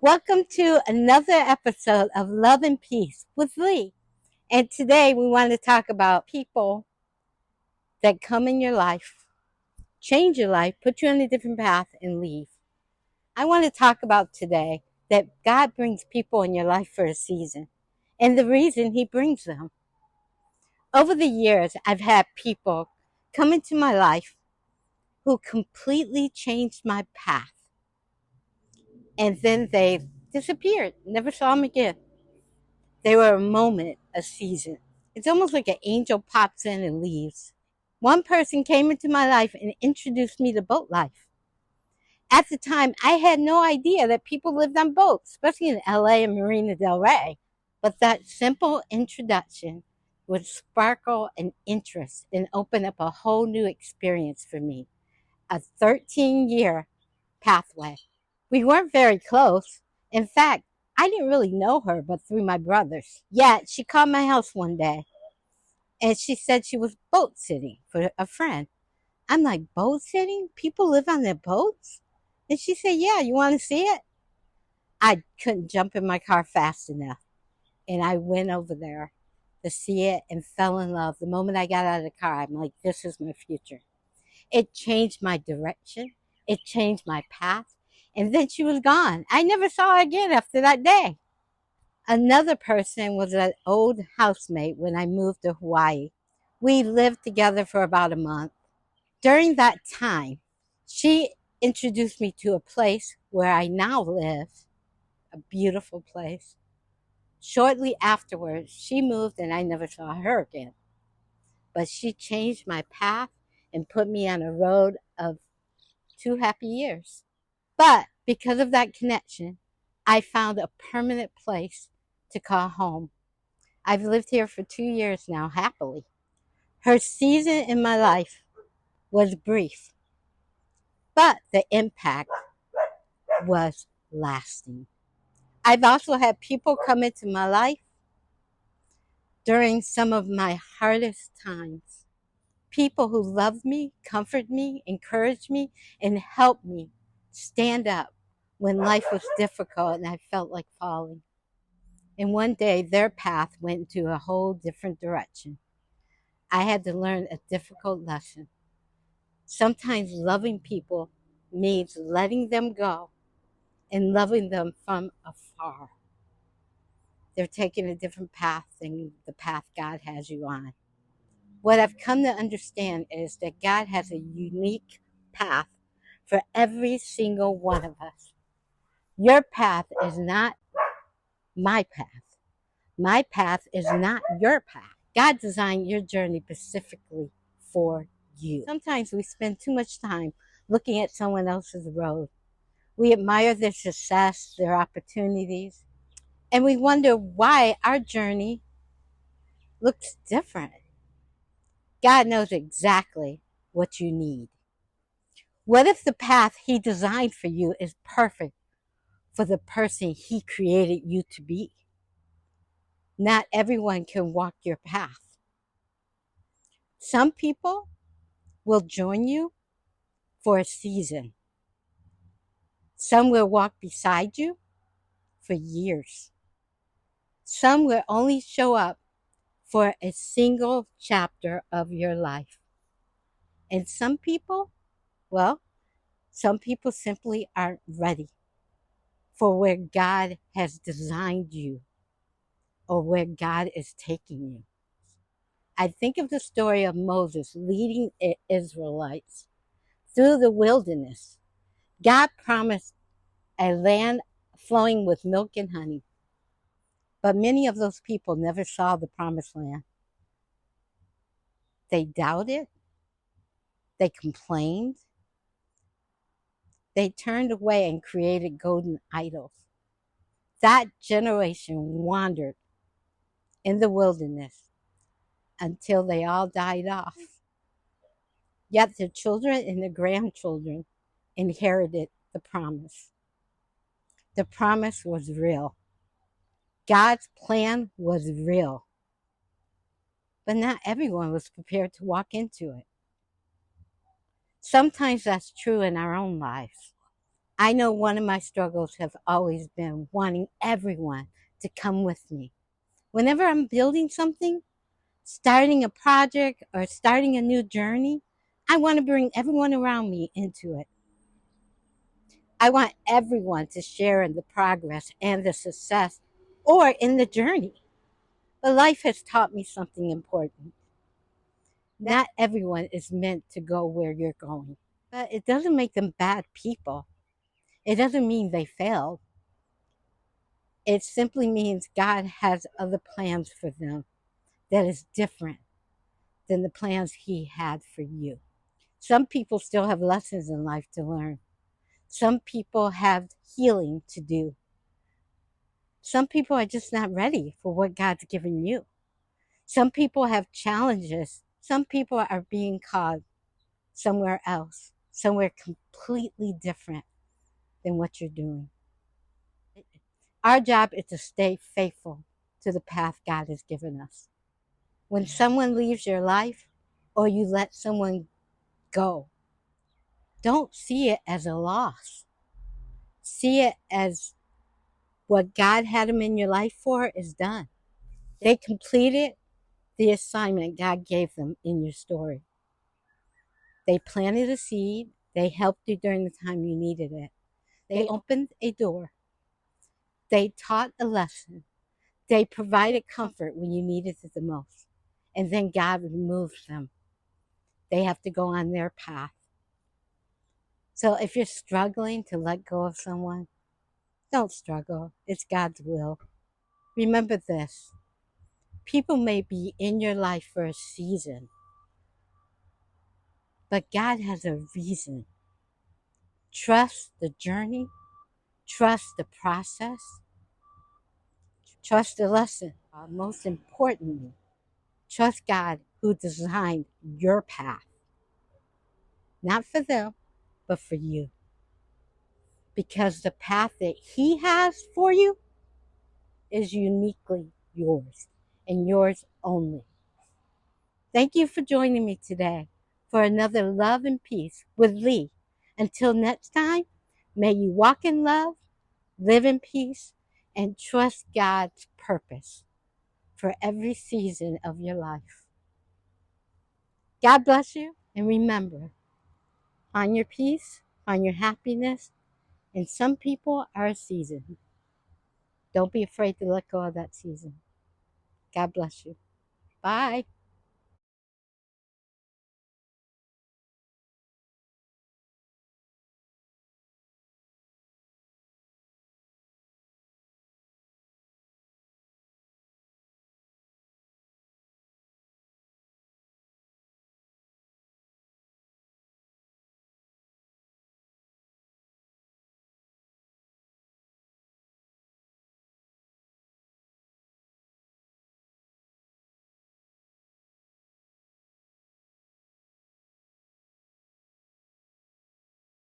Welcome to another episode of Love and Peace with Lee. And today we want to talk about people that come in your life, change your life, put you on a different path, and leave. I want to talk about today that God brings people in your life for a season and the reason He brings them. Over the years, I've had people come into my life who completely changed my path, and then they disappeared, never saw them again. They were a moment, a season. It's almost like an angel pops in and leaves. One person came into my life and introduced me to boat life. At the time, I had no idea that people lived on boats, especially in LA and Marina del Rey. But that simple introduction would sparkle an interest and open up a whole new experience for me. A 13-year pathway. We weren't very close. In fact, I didn't really know her but through my brothers. Yet she called my house one day and she said she was boat sitting for a friend. I'm like, boat sitting? People live on their boats? And she said, yeah, you want to see it? I couldn't jump in my car fast enough. And I went over there to see it and fell in love. The moment I got out of the car, I'm like, this is my future. It changed my direction. It changed my path. And then she was gone. I never saw her again after that day. Another person was an old housemate when I moved to Hawaii. We lived together for about a month. During that time, she introduced me to a place where I now live, a beautiful place. Shortly afterwards, she moved and I never saw her again. But she changed my path and put me on a road of 2 happy years. But because of that connection, I found a permanent place to call home. I've lived here for 2 years now, happily. Her season in my life was brief, but the impact was lasting. I've also had people come into my life during some of my hardest times. People who loved me, comforted me, encouraged me, and helped me stand up when life was difficult and I felt like falling. And one day their path went into a whole different direction. I had to learn a difficult lesson. Sometimes loving people means letting them go and loving them from afar. They're taking a different path than the path God has you on. What I've come to understand is that God has a unique path for every single one of us. Your path is not my path. My path is not your path. God designed your journey specifically for you. Sometimes we spend too much time looking at someone else's road. We admire their success, their opportunities, and we wonder why our journey looks different. God knows exactly what you need. What if the path He designed for you is perfect for the person He created you to be? Not everyone can walk your path. Some people will join you for a season. Some will walk beside you for years. Some will only show up for a single chapter of your life. And some people, well, some people simply aren't ready for where God has designed you or where God is taking you. I think of the story of Moses leading the Israelites through the wilderness. God promised a land flowing with milk and honey, but many of those people never saw the promised land. They doubted, they complained, they turned away and created golden idols. That generation wandered in the wilderness until they all died off. Yet their children and their grandchildren inherited the promise. The promise was real. God's plan was real. But not everyone was prepared to walk into it. Sometimes that's true in our own lives. I know one of my struggles have always been wanting everyone to come with me. Whenever I'm building something, starting a project, or starting a new journey, I want to bring everyone around me into it. I want everyone to share in the progress and the success or in the journey. But life has taught me something important. Not everyone is meant to go where you're going, but it doesn't make them bad people. It doesn't mean they failed. It simply means God has other plans for them that is different than the plans He had for you. Some people still have lessons in life to learn. Some people have healing to do. Some people are just not ready for what God's given you. Some people have challenges. Some people are being called somewhere else, somewhere completely different than what you're doing. Our job is to stay faithful to the path God has given us. When someone leaves your life or you let someone go, don't see it as a loss. See it as what God had them in your life for is done. They completed the assignment God gave them in your story. They planted a seed. They helped you during the time you needed it. They opened a door. They taught a lesson. They provided comfort when you needed it the most. And then God removes them. They have to go on their path. So if you're struggling to let go of someone, don't struggle. It's God's will. Remember this: people may be in your life for a season, but God has a reason. Trust the journey, trust the process, trust the lesson. Most importantly, trust God who designed your path. Not for them, but for you. Because the path that He has for you is uniquely yours and yours only. Thank you for joining me today for another Love and Peace with Lee. Until next time, may you walk in love, live in peace, and trust God's purpose for every season of your life. God bless you, and remember, find your peace, find your happiness, and some people are a season. Don't be afraid to let go of that season. God bless you. Bye.